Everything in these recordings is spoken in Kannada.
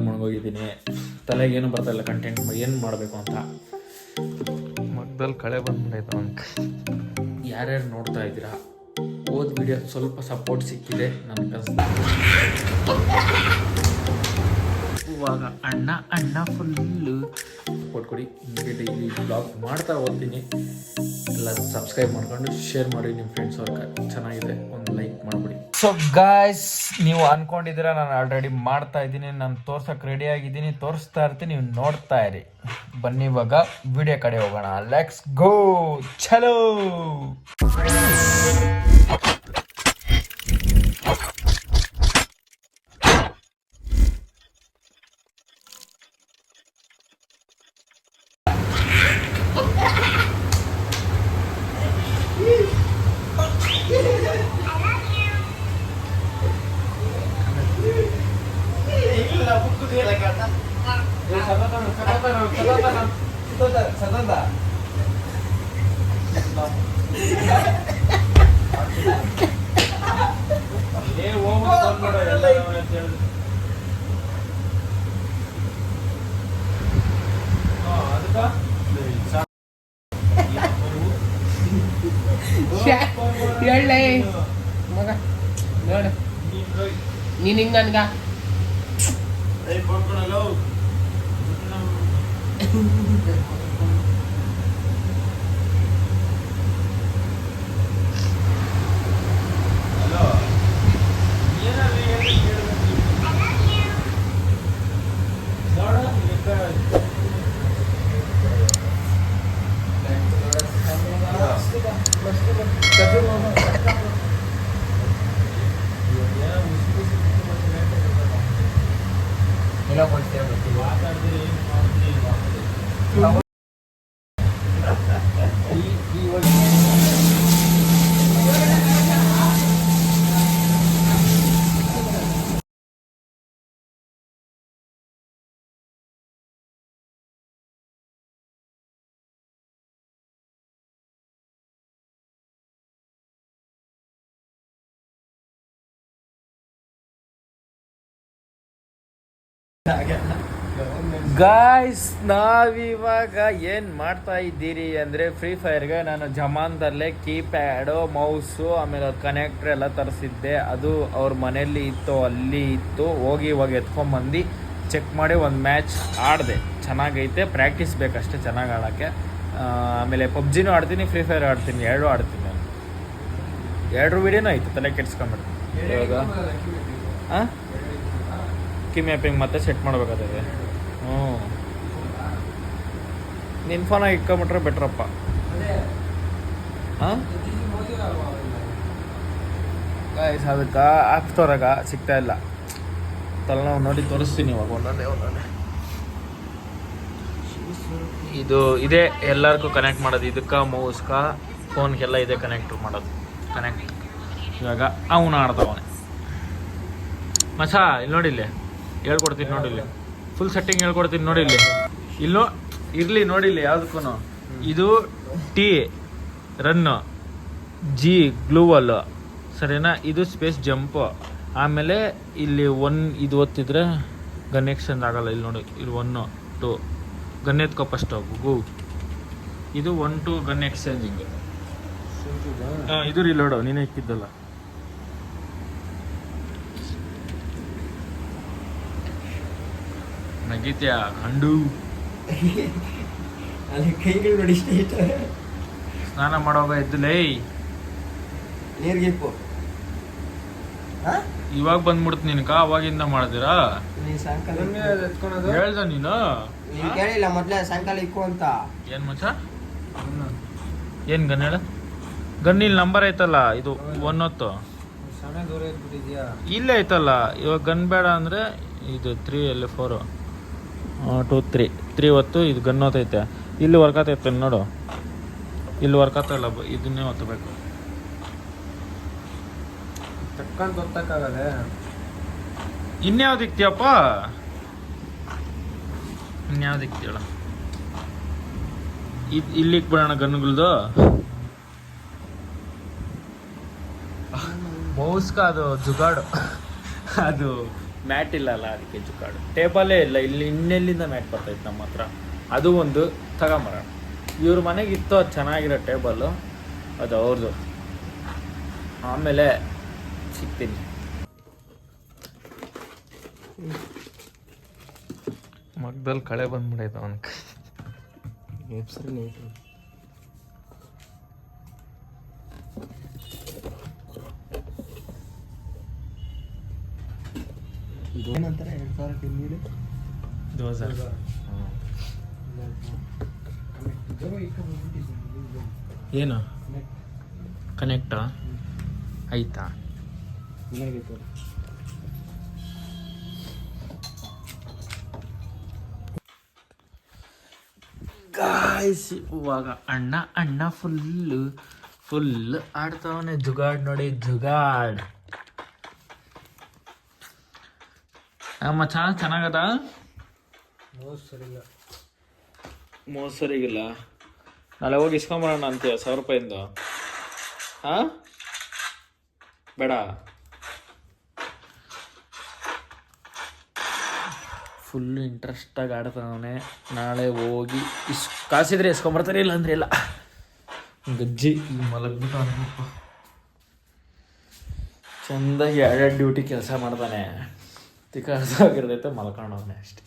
ಮುಳುಗೋಗಿದ್ದೀನಿ. ತಲೆಗೆ ಏನು ಬರ್ತಾಯಿಲ್ಲ ಕಂಟೆಂಟ್ ಏನು ಮಾಡಬೇಕು ಅಂತ. ಮಗ್ದಲ್ಲಿ ಕಳೆ ಬಂದ್ಬಿಟ್ಟೈತೆ ಅಂತ. ಯಾರ್ಯಾರು ನೋಡ್ತಾ ಇದ್ದೀರಾ, ಓದ್ ವಿಡಿಯೋ ಸ್ವಲ್ಪ ಸಪೋರ್ಟ್ ಸಿಕ್ಕಿದೆ ನನಗೆ. ಇವಾಗ ಅಣ್ಣ ಫುಲ್ಲು ಸಪೋರ್ಟ್ ಕೊಡಿ. ನಿಮಗೆ ಡೈಲಿ ಬ್ಲಾಗ್ ಮಾಡ್ತಾ ಹೋಗ್ತೀನಿ. ಎಲ್ಲ ಸಬ್ಸ್ಕ್ರೈಬ್ ಮಾಡ್ಕೊಂಡು ಶೇರ್ ಮಾಡಿ ನಿಮ್ಮ ಫ್ರೆಂಡ್ಸ್ ಅವ್ರಿಗೆ. ಚೆನ್ನಾಗಿದೆ, ಒಂದು ಲೈಕ್ ಮಾಡಿಬಿಡಿ. ಸೊ ಗಾಯ್ಸ್, ನೀವು ಅನ್ಕೊಂಡಿದ್ದೀರಾ ನಾನು ಆಲ್ರೆಡಿ ಮಾಡ್ತಾ ಇದ್ದೀನಿ, ನಾನು ತೋರ್ಸೋಕೆ ರೆಡಿ ಆಗಿದ್ದೀನಿ, ತೋರಿಸ್ತಾ ಇರ್ತೀನಿ, ನೀವು ನೋಡ್ತಾ ಇರಿ. ಬನ್ನಿ ಇವಾಗ ವಿಡಿಯೋ ಕಡೆ ಹೋಗೋಣ. Let's go. ಚಲೋ. ಹೇಳಲೇ ಮಗ, ನೋಡು ನೀನು ಹಿಂಗ ನನ್ಗ ಗಾಯ್ಸ್, ನಾವಿವಾಗ ಏನು ಮಾಡ್ತಾ ಇದ್ದೀರಿ ಅಂದರೆ, ಫ್ರೀ ಫೈರ್ಗೆ ನಾನು ಜಮಾನ್ದಲ್ಲೇ ಕೀಪ್ಯಾಡು, ಮೌಸು, ಆಮೇಲೆ ಅದು ಕನೆಕ್ಟ್ರ್ ಎಲ್ಲ ತರಿಸಿದ್ದೆ. ಅದು ಅವ್ರ ಮನೆಯಲ್ಲಿ ಇತ್ತು, ಅಲ್ಲಿ ಇತ್ತು. ಹೋಗಿ ಇವಾಗ ಎತ್ಕೊಂಬಂದು ಚೆಕ್ ಮಾಡಿ ಒಂದು ಮ್ಯಾಚ್ ಆಡಿದೆ. ಚೆನ್ನಾಗೈತೆ, ಪ್ರಾಕ್ಟೀಸ್ ಬೇಕಷ್ಟೇ ಚೆನ್ನಾಗಿ ಆಡೋಕ್ಕೆ. ಆಮೇಲೆ ಪಬ್ಜಿನೂ ಆಡ್ತೀನಿ, ಫ್ರೀ ಫೈರ್ ಆಡ್ತೀನಿ, ಎರಡೂ ಆಡ್ತೀನಿ ನಾನು. ಎರಡೂ ವಿಡಿಯೋನೂ ಆಯಿತು, ತಲೆ ಕೆಡ್ಸ್ಕೊಂಬಿಡ್ತೀನಿ ಇವಾಗ. ಹಾಂ, ಕೀ ಮ್ಯಾಪಿಂಗ್ ಮತ್ತೆ ಸೆಟ್ ಮಾಡಬೇಕಾದ್ರೆ. ನಿನ್ನ ಫೋನಾಗಿ ಇಟ್ಕೊಂಬಿಟ್ರೆ ಬೆಟ್ರಪ್ಪ. ಹಾಂ ಗಾಯ್ಸ್, ಅದಕ್ಕೆ ಆ್ಯಪ್ ತೋರಾಗ ಸಿಗ್ತಾ ಇಲ್ಲ. ತಲೆನೋವು ನೋಡಿ ತೋರಿಸ್ತೀನಿ ಇವಾಗ ಒಂದೊಂದೇ. ಇದೇ ಎಲ್ಲರಿಗೂ ಕನೆಕ್ಟ್ ಮಾಡೋದು. ಇದಕ್ಕೆ ಮೌಸ್ಗೆ ಫೋನ್ಗೆಲ್ಲ ಇದೆ ಕನೆಕ್ಟ್ ಮಾಡೋದು. ಇವಾಗ ಅವನು ಆಡ್ದವನೇ ಮಸ. ಇಲ್ಲಿ ನೋಡಿಲ್ಲಿ ಹೇಳ್ಕೊಡ್ತೀನಿ, ನೋಡಿಲ್ಲಿ ಫುಲ್ ಸೆಟ್ಟಿಂಗ್ ಹೇಳ್ಕೊಡ್ತೀನಿ. ನೋಡಿಲ್ಲಿ ಇಲ್ಲೋ ಇರಲಿ, ನೋಡಿಲ್ಲಿ ಯಾವುದಕ್ಕೂ. ಇದು ಟಿ ರನ್ನು, ಜಿ ಗ್ಲೂವಲ್, ಸರಿನಾ? ಇದು ಸ್ಪೇಸ್ ಜಂಪು. ಆಮೇಲೆ ಇಲ್ಲಿ ಇದು ಒತ್ತಿದ್ರೆ ಗನ್ ಎಕ್ಸ್ಚೇಂಜ್ ಆಗಲ್ಲ. ಇಲ್ಲಿ ನೋಡಿ, ಇಲ್ಲಿ 1 2 ಗನ್ ಎತ್ಕೋ ಫಸ್ಟ್ ಗು. ಇದು 1 2 ಗನ್ ಎಕ್ಸ್ಚೇಂಜಿಂಗ್. ಹಾಂ, ಇದು ರಿಲೋಡು ನೀನೇ ಇಕ್ಕಿದ್ದಲ್ಲ. ನಗಿತ್ಯಾ ಕಂಡು ಅಲ್ಲಿ ಕೈಗಳು ನೋಡಿ ಸ್ನಾನ ಮಾಡೋವಾಗ ಎದ್ದುಲೇ ನೀರಿಗೆ ಇವಾಗ ಬಂದ್ಬಿಡ್ತು ನಿನ್ಕ. ಅವಾಗಿಂದ ಮಾಡಿದಿರಾ? ಹೇಳ್ದ ನೀನು ಕೇಳಿಲ್ಲ ಮೊದ್ಲೇ ಸಾಯಂಕಾಲ ಇಕ್ಕು ಅಂತ. ಏನ್ ಮಚ್ಚ, ಏನ್ ಗನ್ ಹೇಳ? ಗನ್ ಇಲ್ಲಿ ನಂಬರ್ ಐತಲ್ಲ, ಇದು 1 ಇಲ್ಲೇ ಐತಲ್ಲ. ಇವಾಗ ಗನ್ ಬೇಡ ಅಂದ್ರೆ ಇದು 3 ಅಲ್ಲಿ 4 2 3 ಹೊತ್ತು ಇದು ಗನ್ ಹೊತ್ತೈತೆ. ಇಲ್ಲಿ ವರ್ಕ್ ಆಗ್ತೈತೆ ನೋಡು, ಇಲ್ಲಿ ವರ್ಕ್ ಆಗ್ತಾಯಿಲ್ಲ. ಇದನ್ನೇ ಹೊತ್ತಬೇಕು. ತಕ್ಕಂತ ಹೊತ್ತಕ್ಕಾಗದೆ. ಇನ್ಯಾವ್ದು ಇಕ್ತಿಯಪ್ಪ? ಇನ್ಯಾವ್ದು ಇಕ್ತಿಯಲ್ಲ? ಇಲ್ಲಿಗೆ ಬಿಡೋಣ ಗನ್ಗಳದು. ಮೌಸ್ಕ ಅದು ಜುಗಾಡು, ಅದು ಮ್ಯಾಟ್ ಇಲ್ಲಲ್ಲ ಅದಕ್ಕೆ ಜುಗಾಡು. ಟೇಬಲೇ ಇಲ್ಲ, ಇಲ್ಲಿ ಇನ್ನೆಲ್ಲಿಂದ ಮ್ಯಾಟ್ ಬರ್ತೈತೆ ನಮ್ಮ ಹತ್ರ. ಅದು ಒಂದು ತಗೊಂಬರೋಣ. ಇವ್ರ ಮನೆಗೆ ಇತ್ತು ಅದು ಚೆನ್ನಾಗಿರೋ ಟೇಬಲ್ಲು, ಅದು ಅವ್ರದ್ದು. ಆಮೇಲೆ ಸಿಗ್ತೀನಿ. ಮಗ್ದಲ್ಲಿ ಕಳೆ ಬಂದ್ಬಿಡೈತೆ ಅವನ ಏನಂತಾರೆ 2000 ದೋಸೆ. ಏನು ಕನೆಕ್ಟಾ ಆಯ್ತಾ? ಗಾಯ್ಸ್ ಇವಾಗ ಅಣ್ಣ ಫುಲ್ ಆಡ್ತಾವನೆ. ಜುಗಾಡ್ ನೋಡಿ, ಜುಗಾಡ್. ಮಚ್ಚ ಚೆನ್ನಾಗದ? ಮೋಸರಿಗಿಲ್ಲ. ನಾಳೆ ಹೋಗಿ ಇಸ್ಕೊಂಬರೋಣ ಅಂತೀಯ 1000 ರೂಪಾಯಿಂದ? ಹಾಂ ಬೇಡ. ಫುಲ್ಲು ಇಂಟ್ರೆಸ್ಟಾಗಿ ಆಡ್ತಾವನೆ. ನಾಳೆ ಹೋಗಿ ಕಾಸಿದ್ರೆ ಇಸ್ಕೊಂಬರ್ತಾರೆ, ಇಲ್ಲ ಅಂದರೆ ಇಲ್ಲ. ಗಜ್ಜಿ ಮಲಗ್ಬಿಟ್ಟು ಅನ್ಬೇಕು. ಚೆಂದಾಗಿ 2 ಡ್ಯೂಟಿ ಕೆಲಸ ಮಾಡ್ತಾನೆ. ತಿಕ್ಕಾಗಿರ್ತೈತೆ, ಮಲ್ಕೊಂಡವನೆ ಅಷ್ಟೆ.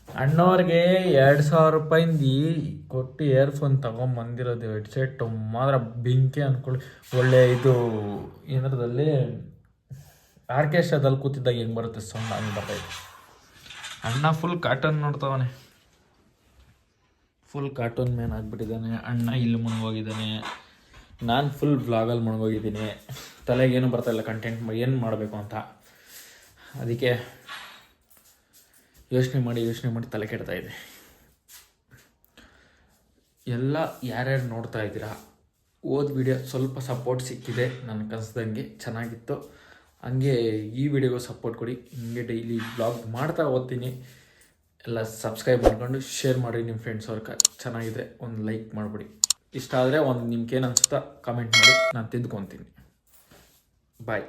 ಅಣ್ಣವ್ರಿಗೆ 2000 ರೂಪಾಯಿಂದ ಕೊಟ್ಟು ಇಯರ್ಫೋನ್ ತೊಗೊಂಬಂದಿರೋದು ಹೆಡ್ಸೆಟ್ ಮಾತ್ರ ಬೆಂಕಿ ಅಂದ್ಕೊಳ್ಳಿ. ಒಳ್ಳೆ ಇದು ಏನಾರದಲ್ಲಿ ಆರ್ಕೆಸ್ಟ್ರಾದಲ್ಲಿ ಕೂತಿದ್ದಾಗ ಹೆಂಗೆ ಬರುತ್ತೆ ಸೌಂಡ್, ಹಂಗೆ ಬರ್ತೈತೆ. ಅಣ್ಣ ಫುಲ್ ಕಾರ್ಟೂನ್ ನೋಡ್ತಾವನೆ, ಫುಲ್ ಕಾರ್ಟೂನ್ ಮ್ಯಾನ್ ಆಗಿಬಿಟ್ಟಿದ್ದಾನೆ. ಅಣ್ಣ ಇಲ್ಲಿ ಮುನ್ಗೋಗಿದ್ದಾನೆ, ನಾನು ಫುಲ್ ವ್ಲಾಗಲ್ಲಿ ಮುನ್ಗೋಗಿದ್ದೀನಿ. ತಲೆಗೇನು ಬರ್ತಾಯಿಲ್ಲ ಕಂಟೆಂಟ್ ಏನು ಮಾಡಬೇಕು ಅಂತ. ಅದಕ್ಕೆ ಯೋಚನೆ ಮಾಡಿ ತಲೆ ಕೆಡ್ತಾಯಿದೆ. ಎಲ್ಲ ಯಾರ್ಯಾರು ನೋಡ್ತಾ ಇದ್ದೀರಾ, ವಿಡಿಯೋ ಸ್ವಲ್ಪ ಸಪೋರ್ಟ್ ಸಿಕ್ಕಿದೆ ನನಗೆ ಕನ್ಸ್ದಂಗೆ, ಚೆನ್ನಾಗಿತ್ತು. ಹಂಗೆ ಈ ವಿಡಿಯೋಗೂ ಸಪೋರ್ಟ್ ಕೊಡಿ. ಹಿಂಗೆ ಡೈಲಿ ಬ್ಲಾಗ್ ಮಾಡ್ತಾ ಓದ್ತೀನಿ. ಎಲ್ಲ ಸಬ್ಸ್ಕ್ರೈಬ್ ಮಾಡ್ಕೊಂಡು ಶೇರ್ ಮಾಡಿ ನಿಮ್ಮ ಫ್ರೆಂಡ್ಸ್ ಅವ್ರಿಗೆ. ಚೆನ್ನಾಗಿದೆ, ಒಂದು ಲೈಕ್ ಮಾಡಿಬಿಡಿ. ಇಷ್ಟ ಆದರೆ ಒಂದು ನಿಮ್ಗೇನು ಅನಿಸುತ್ತಾ ಕಮೆಂಟ್ ಮಾಡಿ, ನಾನು ತಿದ್ಕೊತೀನಿ. ಬಾಯ್.